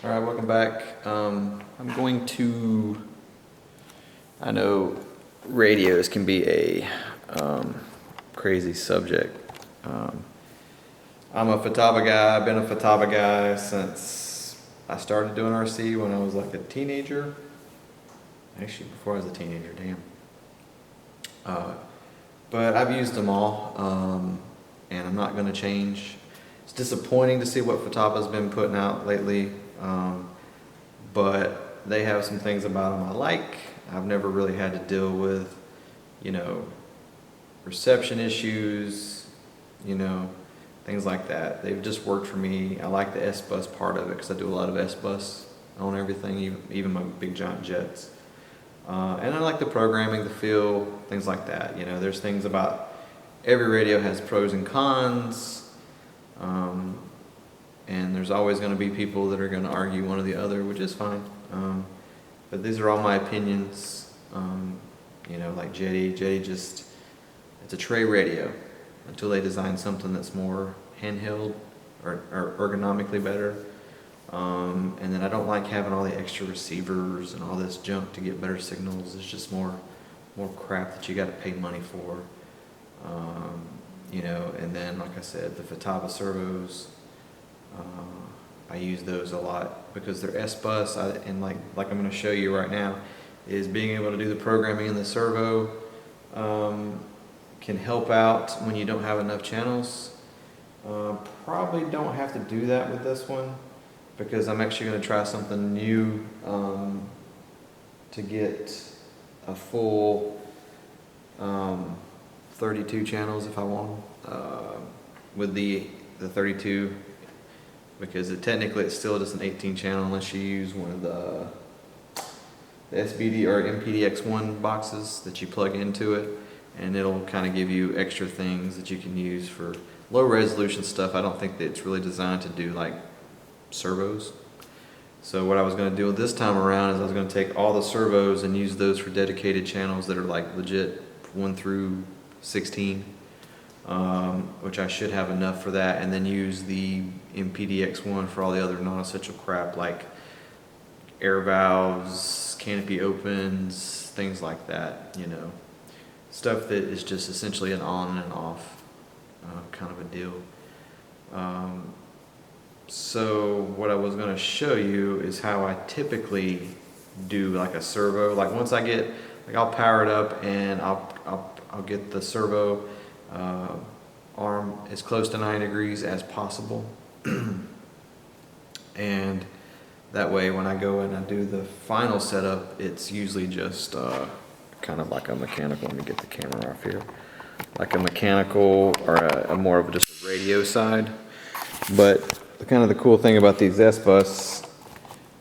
All right, welcome back. I know radios can be a crazy subject. I'm a Futaba guy. I've been a Futaba guy since I started doing RC when I was like a teenager. Actually, before I was a teenager, damn. But I've used them all, and I'm not going to change. It's disappointing to see what Futaba's been putting out lately, but they have some things about them I like. I've never really had to deal with, reception issues, things like that. They've just worked for me. I like the S-Bus part of it because I do a lot of S-Bus on everything, even my big giant jets. And I like the programming, the feel, things like that. There's things about every radio has pros and cons, and there's always going to be people that are going to argue one or the other, which is fine. But these are all my opinions. Like Jetty just, it's a tray radio until they design something that's more handheld or ergonomically better. And then I don't like having all the extra receivers and all this junk to get better signals. It's just more crap that you got to pay money for. And then like I said, the Futaba servos, I use those a lot because they're S-Bus, and like I'm going to show you right now, is being able to do the programming in the servo can help out when you don't have enough channels. Probably don't have to do that with this one, because I'm actually going to try something new to get a full 32 channels if I want with the 32, because technically it's still just an 18 channel unless you use one of the SBD or MPDX1 boxes that you plug into it, and it'll kind of give you extra things that you can use for low resolution stuff. I don't think that it's really designed to do like servos. So what I was going to do this time around is I was going to take all the servos and use those for dedicated channels that are like legit 1 through 16, which I should have enough for that, and then use the MPDX1 for all the other non-essential crap like air valves, canopy opens, things like that, stuff that is just essentially an on and an off kind of a deal. So what I was going to show you is how I typically do like a servo. Like once I get, I'll power it up and I'll get the servo arm as close to 90 degrees as possible. And that way when I go and I do the final setup, it's usually just kind of like a mechanical, let me get the camera off here, like a mechanical or a more of just a radio side. But kind of the cool thing about these S-Bus,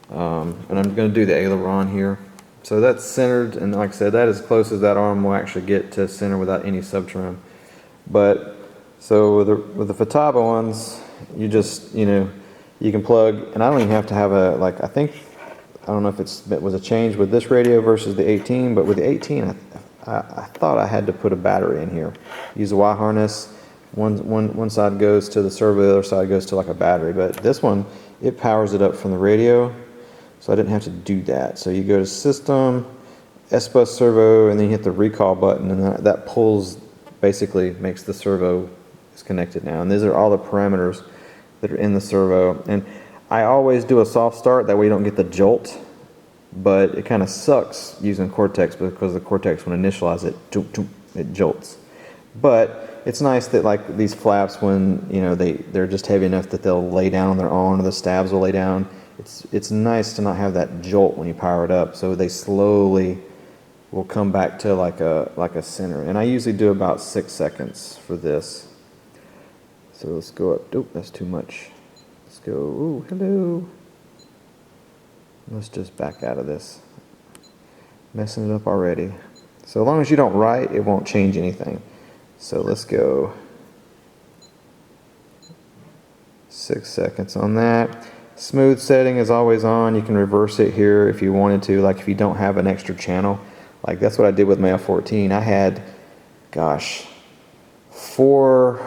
and I'm going to do the aileron here. So that's centered, and like I said, that is as close as that arm will actually get to center without any sub-trim. But so with the Futaba ones, you just, you can plug, and I don't even have to have a, I don't know if it was a change with this radio versus the 18, but with the 18, I thought I had to put a battery in here. Use a Y harness. One side goes to the servo, the other side goes to like a battery. But this one, it powers it up from the radio, so I didn't have to do that. So you go to System, S-Bus servo, and then you hit the recall button, and that pulls, basically makes the servo is connected now. And these are all the parameters that are in the servo. And I always do a soft start, that way you don't get the jolt. But it kind of sucks using Cortex, because the Cortex, when initialize it, it jolts. But it's nice that like these flaps, when they're just heavy enough that they'll lay down on their own, or the stabs will lay down. It's nice to not have that jolt when you power it up, so they slowly will come back to like a center. And I usually do about 6 seconds for this. So let's go up. Oop, that's too much. Let's go. Ooh, hello. Let's just back out of this. Messing it up already. So as long as you don't write, it won't change anything. So let's go 6 seconds on that. Smooth setting is always on. You can reverse it here if you wanted to, like if you don't have an extra channel. Like that's what I did with my F-14. I had, gosh, 6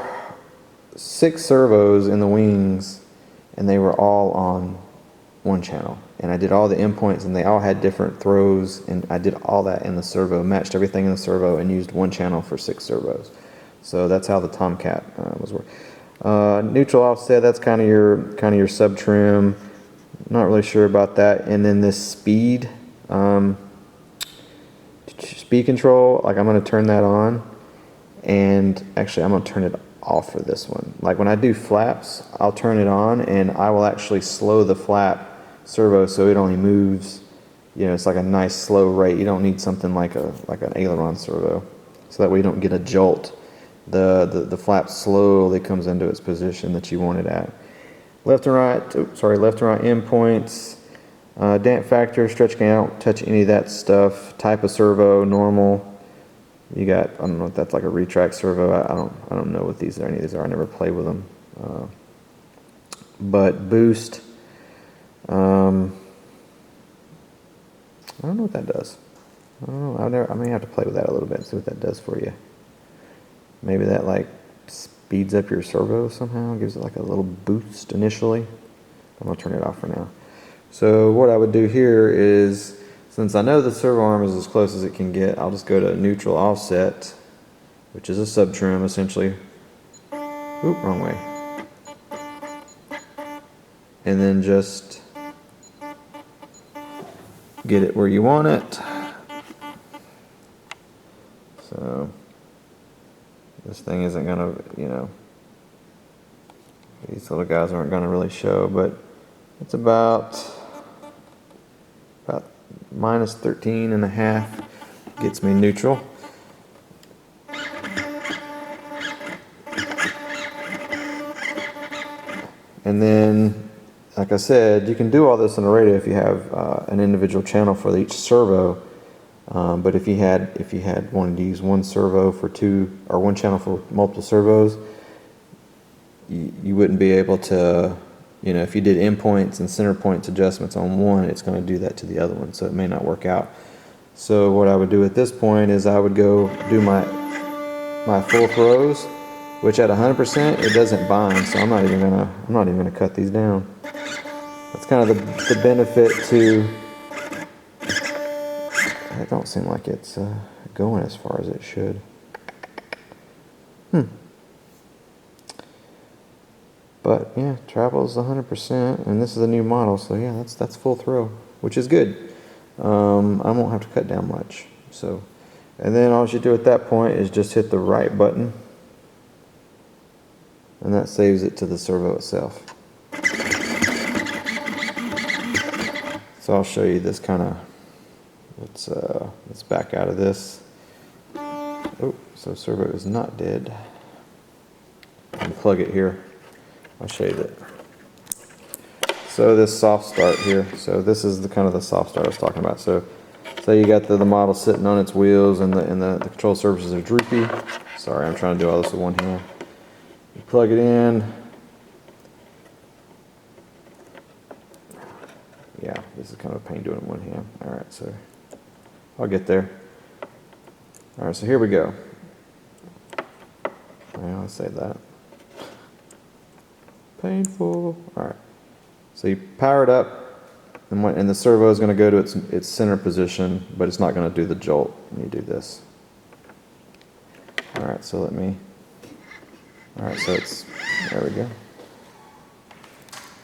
servos in the wings, and they were all on one channel. And I did all the endpoints, and they all had different throws, and I did all that in the servo, matched everything in the servo, and used one channel for 6 servos. So that's how the Tomcat was working. Neutral offset, that's kind of your sub trim. Not really sure about that. And then this speed control, like I'm going to turn that on, and actually I'm going to turn it off for this one. Like when I do flaps, I'll turn it on, and I will actually slow the flap servo so it only moves, you know, it's like a nice slow rate. You don't need something like an aileron servo, so that way you don't get a jolt. The flap slowly comes into its position that you want it at. Left and right endpoints, damp factor, stretch can't, I don't touch any of that stuff. Type of servo, normal. You got, I don't know if that's like a retract servo. I don't know what any of these are. I never play with them. But boost, I don't know what that does. I don't know. I may have to play with that a little bit and see what that does for you. Maybe that like speeds up your servo somehow, gives it like a little boost initially. I'm gonna turn it off for now. So what I would do here is, since I know the servo arm is as close as it can get, I'll just go to neutral offset, which is a sub trim essentially. Oop, wrong way. And then just get it where you want it. So this thing isn't gonna, you know, these little guys aren't gonna really show, but it's about minus 13 and a half gets me neutral. And then, like I said, you can do all this on a radio if you have an individual channel for each servo. But if you had wanted to use one servo for two, or one channel for multiple servos, you wouldn't be able to, you know, if you did endpoints and center points adjustments on one, it's going to do that to the other one, so it may not work out. So what I would do at this point is I would go do my full throws, which at 100% it doesn't bind, so I'm not even gonna cut these down. That's kind of the benefit to. It don't seem like it's going as far as it should. But yeah, travels 100%, and this is a new model, so yeah, that's full throw, which is good. I won't have to cut down much. So, and then all you do at that point is just hit the right button, and that saves it to the servo itself. So I'll show you this kind of. Let's back out of this. Oh, so servo is not dead. Unplug it here. I'll show you that. So this soft start here. So this is the kind of the soft start I was talking about. So you got the model sitting on its wheels, and the control surfaces are droopy. Sorry, I'm trying to do all this with one hand. You plug it in. Yeah, this is kind of a pain doing it in one hand. All right, so I'll get there. All right, so here we go. I'll save that. Painful. All right. So you power it up, and the servo is going to go to its center position, but it's not going to do the jolt when you do this. All right, so all right, so there we go.